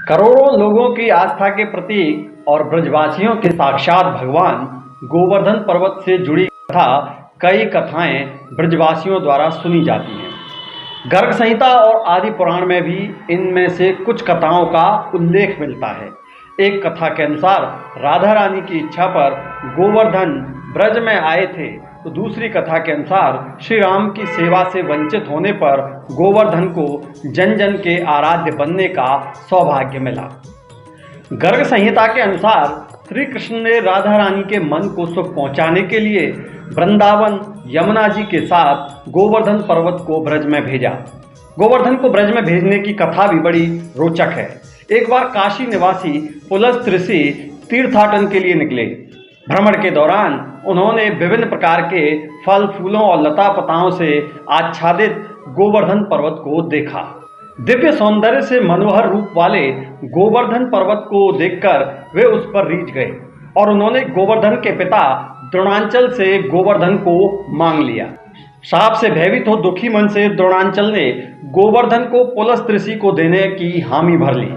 करोड़ों लोगों की आस्था के प्रतीक और ब्रजवासियों के साक्षात भगवान गोवर्धन पर्वत से जुड़ी कथा कई कथाएं ब्रजवासियों द्वारा सुनी जाती हैं। गर्ग संहिता और आदि पुराण में भी इनमें से कुछ कथाओं का उल्लेख मिलता है। एक कथा के अनुसार राधा रानी की इच्छा पर गोवर्धन ब्रज में आए थे, तो दूसरी कथा के अनुसार श्री राम की सेवा से वंचित होने पर गोवर्धन को जन जन के आराध्य बनने का सौभाग्य मिला। गर्ग संहिता के अनुसार श्री कृष्ण ने राधा रानी के मन को सुख पहुंचाने के लिए वृंदावन यमुना जी के साथ गोवर्धन पर्वत को ब्रज में भेजा। गोवर्धन को ब्रज में भेजने की कथा भी बड़ी रोचक है। एक बार काशी निवासी पुलस्त ऋषि तीर्थाटन के लिए निकले। भ्रमण के दौरान उन्होंने विभिन्न प्रकार के फल फूलों और लता पताओं से आच्छादित गोवर्धन पर्वत को देखा। दिव्य सौंदर्य से मनोहर रूप वाले गोवर्धन पर्वत को देखकर वे उस पर रीझ गए और उन्होंने गोवर्धन के पिता द्रोणांचल से गोवर्धन को मांग लिया। श्राप से भयभीत हो दुखी मन से द्रोणांचल ने गोवर्धन को पुलस्त ऋषि को देने की हामी भर ली।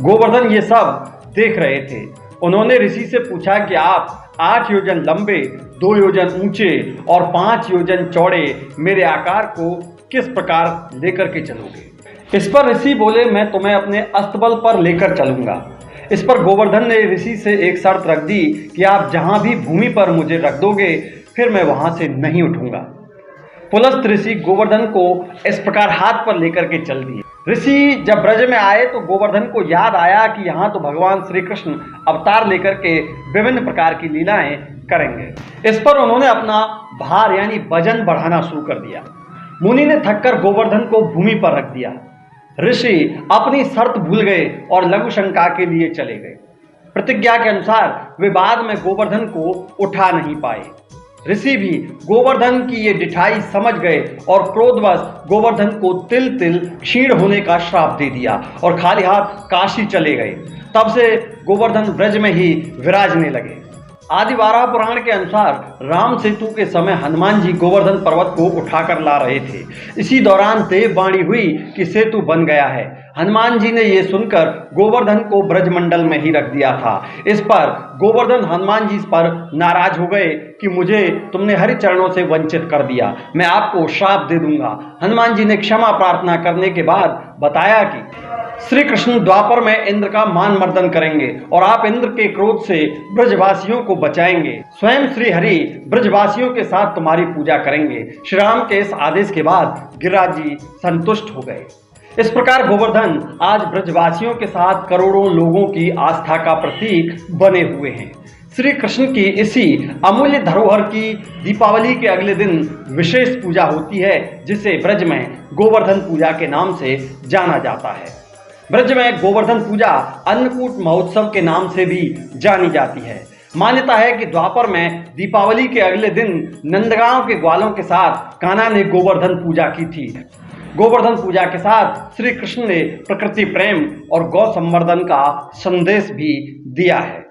गोवर्धन ये सब देख रहे थे। उन्होंने ऋषि से पूछा कि आप 8 योजन लंबे, 2 योजन ऊंचे और 5 योजन चौड़े मेरे आकार को किस प्रकार लेकर के चलोगे। इस पर ऋषि बोले, मैं तुम्हें अपने अस्तबल पर लेकर चलूंगा। इस पर गोवर्धन ने ऋषि से एक शर्त रख दी कि आप जहां भी भूमि पर मुझे रख दोगे फिर मैं वहां से नहीं उठूंगा। पुलस्त ऋषि गोवर्धन को इस प्रकार हाथ पर लेकर के चल दिए। ऋषि जब ब्रज में आए तो गोवर्धन को याद आया कि यहाँ तो भगवान श्री कृष्ण अवतार लेकर के विभिन्न प्रकार की लीलाएं करेंगे। इस पर उन्होंने अपना भार यानी वजन बढ़ाना शुरू कर दिया। मुनि ने थककर गोवर्धन को भूमि पर रख दिया। ऋषि अपनी शर्त भूल गए और लघु शंका के लिए चले गए। प्रतिज्ञा के अनुसार वे बाद में गोवर्धन को उठा नहीं पाए। ऋषि भी गोवर्धन की ये डिठाई समझ गए और क्रोधवश गोवर्धन को तिल तिल क्षीण होने का श्राप दे दिया और खाली हाथ काशी चले गए। तब से गोवर्धन ब्रज में ही विराजने लगे। आदि वाराह पुराण के अनुसार राम सेतु के समय हनुमान जी गोवर्धन पर्वत को उठाकर ला रहे थे। इसी दौरान देववाणी हुई कि सेतु बन गया है। हनुमान जी ने यह सुनकर गोवर्धन को ब्रजमंडल में ही रख दिया था। इस पर गोवर्धन हनुमान जी पर नाराज हो गए कि मुझे तुमने हरि चरणों से वंचित कर दिया, मैं आपको श्राप दे दूंगा। हनुमान जी ने क्षमा प्रार्थना करने के बाद बताया कि श्री कृष्ण द्वापर में इंद्र का मान मर्दन करेंगे और आप इंद्र के क्रोध से ब्रजवासियों को बचाएंगे। स्वयं श्री हरि ब्रजवासियों के साथ तुम्हारी पूजा करेंगे। श्री राम के इस आदेश के बाद गिरिराज जी संतुष्ट हो गए। इस प्रकार गोवर्धन आज ब्रजवासियों के साथ करोड़ों लोगों की आस्था का प्रतीक बने हुए हैं। श्री कृष्ण की इसी अमूल्य धरोहर की दीपावली के अगले दिन विशेष पूजा होती है, जिसे ब्रज में गोवर्धन पूजा के नाम से जाना जाता है। ब्रज में गोवर्धन पूजा अन्नकूट महोत्सव के नाम से भी जानी जाती है। मान्यता है कि द्वापर में दीपावली के अगले दिन नंदगांव के ग्वालों के साथ कान्हा ने गोवर्धन पूजा की थी। गोवर्धन पूजा के साथ श्री कृष्ण ने प्रकृति प्रेम और गौ संवर्धन का संदेश भी दिया है।